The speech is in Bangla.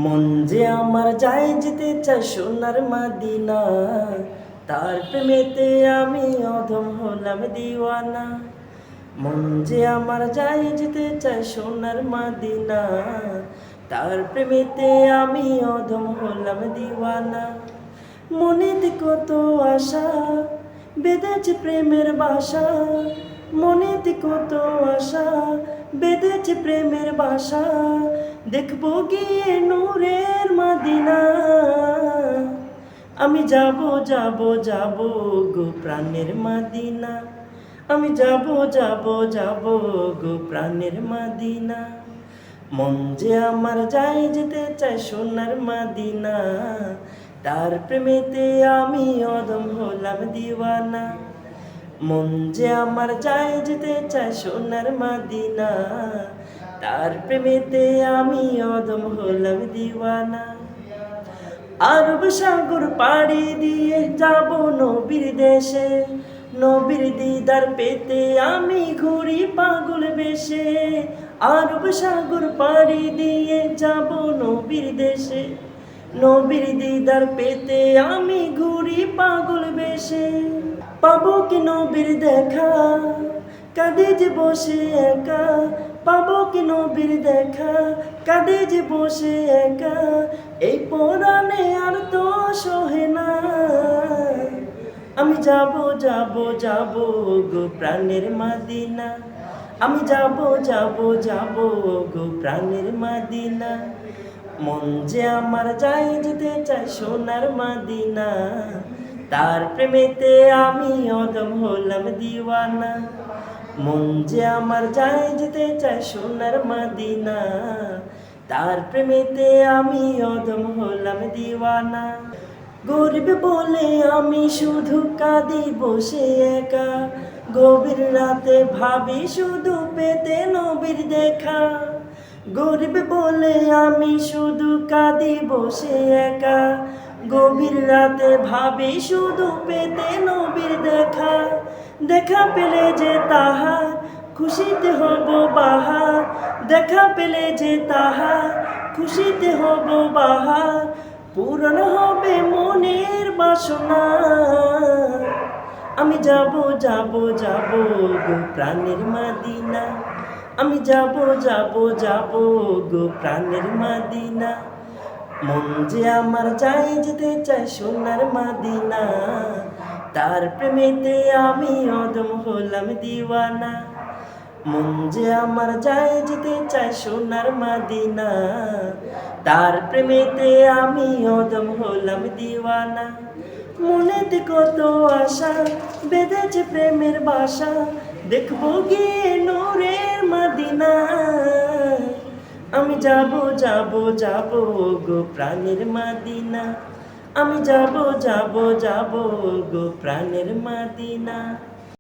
মন যে আমার যায় যেতে চায় সোনার মাদিনা, তার প্রেমেতে আমি অধম হলাম দিওয়ানা। মন যে আমার যায় যেতে চায় সোনার মাদিনা, তার প্রেমেতে আমি অধম হলাম দিওয়ানা। মনেতে কত আশা বেঁধেছে প্রেমের বাসা, মনেতে কত আশা বেঁধেছে প্রেমের বাসা। দেখবো গিয়ে নূরের মদিনা, আমি যাব যাব যাব গো প্রাণের মদিনা, আমি যাব যাব যাব গো প্রাণের মদিনা। মন যে আমার যায় যেতে চায় সোনার মদিনা, তার প্রেমেতে আমি অদম হলাম দিওয়ানা। মন যে আমার যায় যেতে চায় সোনার মদিনা, তার প্রেমেতে আমি অদম হলাম দিওয়ানা। আরব সাগর পাড়ি দিয়ে যাব নবীর দেশে, নবীর দিদার পেতে আমি ঘুরি পাগল বেশে। আরব সাগর পাড়ি দিয়ে যাব নবীর দেশে, নবীর দিদার পেতে আমি ঘুরি পাগল বেশে। পাবো কি নবীর দেখা, কাঁদে যে বসে একা, পাবো কি নবীর দেখা, কাঁদে যে বসে একা। এই পরাণে আর তো সহে না, আমি যাব যাব যাব গো প্রাণের মদিনা, আমি যাব যাব যাব গো প্রাণের মদিনা। মন যে আমার যায় যেতে চায় সোনার মদিনা, তার প্রেমেতে আমি অদম হলাম দিওয়ানা। মন যে আমার যায় যেতে চায় সোনার মদিনা, তার প্রেমেতে আমি অদম হলাম দিওয়ানা। গরিব বলে আমি শুধু কাঁদি বসে একা, গভীর রাতে ভাবি শুধু পেতে নবীর দেখা। গরিব বলে আমি শুধু কাঁদি বসে একা, গভীর রাতে ভাবি শুধু পেতে নবীর দেখা। দেখা পেলে যে তাহার খুশিতে হব বাহার, দেখা পেলে যে তাহার খুশিতে হব বাহার। পূরণ হবে মনের বাসনা, আমি যাব যাব যাব গো প্রাণের মদিনা, আমি যাব যাব যাব গো প্রাণের মদিনা। মন যে আমার যায় যেতে চায় সোনার মদিনা, তার প্রেমেতে আমি অদম হলাম দিওয়ানা। মন যে আমার যায় যেতে চায় সোনার মদিনা, তার প্রেমেতে আমি অদম হলাম দিওয়ানা। মনেতে কত আশা বেঁধেছে প্রেমের বাসা, দেখবো গিয়ে নূরের মদিনা। আমি যাব যাব যাব গো প্রাণের মদিনা, আমি যাব যাব যাব গো প্রাণের মদিনা।